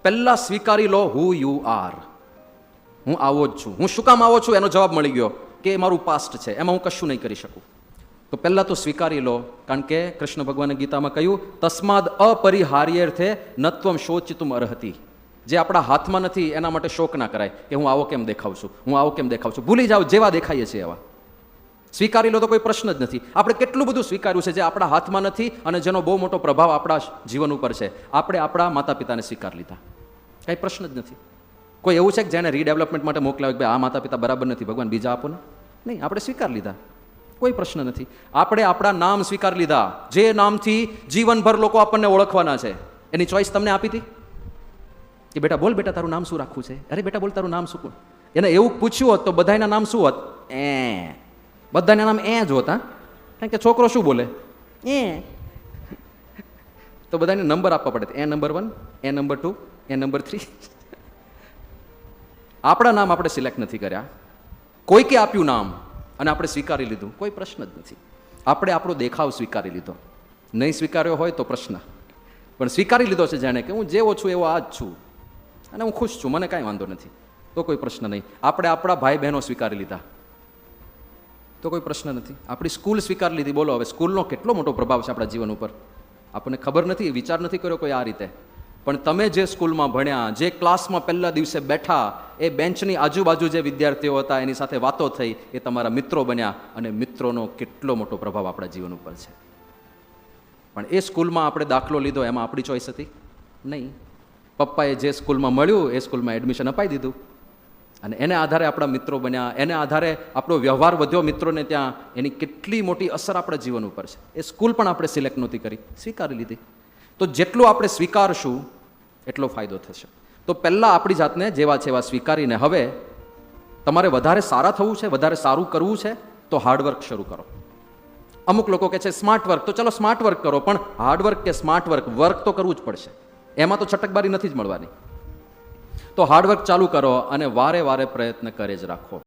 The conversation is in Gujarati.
પહેલા સ્વીકારી લો હુ યુ આર. હું આવો જ છું. હું શું કામ આવો છું એનો જવાબ મળી ગયો કે એ મારું પાસ્ટ છે, એમાં હું કશું નહીં કરી શકું. તો પહેલાં તો સ્વીકારી લો, કારણ કે કૃષ્ણ ભગવાને ગીતામાં કહ્યું તસ્માદ અપરિહાર્યર્થે નત્વમ શોચિતુમ અર્હતિ. જે આપણા હાથમાં નથી એના માટે શોક ના કરાય કે હું આવો કેમ દેખાઉં છું, હું આવો કેમ દેખાઉં છું. ભૂલી જાઓ જેવા દેખાઈએ છીએ એવા. સ્વીકારી લો તો કોઈ પ્રશ્ન જ નથી. આપણે કેટલું બધું સ્વીકાર્યું છે જે આપણા હાથમાં નથી અને જેનો બહુ મોટો પ્રભાવ આપણા જીવન ઉપર છે. આપણે આપણા માતા પિતાને સ્વીકાર લીધા, કાંઈ પ્રશ્ન જ નથી. કોઈ એવું છે કે જેને રીડેવલપમેન્ટ માટે મોકલાવે કે આ માતા પિતા બરાબર નથી, ભગવાન બીજા આપો ને? નહીં, આપણે સ્વીકાર લીધા, કોઈ પ્રશ્ન નથી. આપણે આપણા નામ સ્વીકાર લીધા, જે નામથી જીવનભર લોકો આપણને ઓળખવાના છે. એની ચોઈસ તમને આપી હતી કે બેટા બોલ, બેટા તારું નામ શું રાખવું છે? અરે બેટા બોલ, તારું નામ શું? એને એવું પૂછ્યું હોત તો બધાના નામ શું હોત? બધાના નામ જ હોત. હા, કારણ કે છોકરો શું બોલે? તો બધાને નંબર આપવા પડે. એ નંબર 1, એ નંબર 2, એ નંબર 3. આપણા નામ આપણે સિલેક્ટ નથી કર્યા, કોઈકે આપ્યું નામ અને આપણે સ્વીકારી લીધું, કોઈ પ્રશ્ન જ નથી. આપણે આપણો દેખાવ સ્વીકારી લીધો. નહીં સ્વીકાર્યો હોય તો પ્રશ્ન, પણ સ્વીકારી લીધો છે જાણે કે હું જેવો છું એવો આ જ છું અને હું ખુશ છું, મને કાંઈ વાંધો નથી, તો કોઈ પ્રશ્ન નહીં. આપણે આપણા ભાઈ બહેનો સ્વીકારી લીધા તો કોઈ પ્રશ્ન નથી. આપણી સ્કૂલ સ્વીકારી લીધી. બોલો હવે સ્કૂલનો કેટલો મોટો પ્રભાવ છે આપણા જીવન ઉપર. આપણને ખબર નથી, વિચાર નથી કર્યો કોઈ આ રીતે. પણ તમે જે સ્કૂલમાં ભણ્યા, જે ક્લાસમાં પહેલા દિવસે બેઠા, એ બેન્ચની આજુબાજુ જે વિદ્યાર્થીઓ હતા એની સાથે વાતો થઈ, એ તમારા મિત્રો બન્યા અને મિત્રોનો કેટલો મોટો પ્રભાવ આપણા જીવન ઉપર છે. પણ એ સ્કૂલમાં આપણે દાખલો લીધો, એમાં આપણી ચોઈસ હતી નહીં. પપ્પાએ જે સ્કૂલમાં મળ્યું એ સ્કૂલમાં એડમિશન અપાઈ દીધું અને એને આધારે આપણા મિત્રો બન્યા, એને આધારે આપણો વ્યવહાર વધ્યો મિત્રોને ત્યાં. એની કેટલી મોટી અસર આપણા જીવન ઉપર છે. એ સ્કૂલ પણ આપણે સિલેક્ટ નહોતી કરી, સ્વીકારી લીધી. તો જેટલું આપણે સ્વીકારશું એટલો ફાયદો થશે. તો પહેલાં આપણી જાતને જેવા છે એવા સ્વીકારીને હવે તમારે વધારે સારા થવું છે, વધારે સારું કરવું છે તો હાર્ડવર્ક શરૂ કરો. અમુક લોકો કહે છે સ્માર્ટ વર્ક, તો ચલો સ્માર્ટ વર્ક કરો, પણ હાર્ડવર્ક કે સ્માર્ટ વર્ક તો કરવું જ પડશે. એમાં તો છટકબારી નથી જ મળવાની. તો હાર્ડવર્ક ચાલુ કરો અને વારે વારે પ્રયત્ન કરે જ રાખો.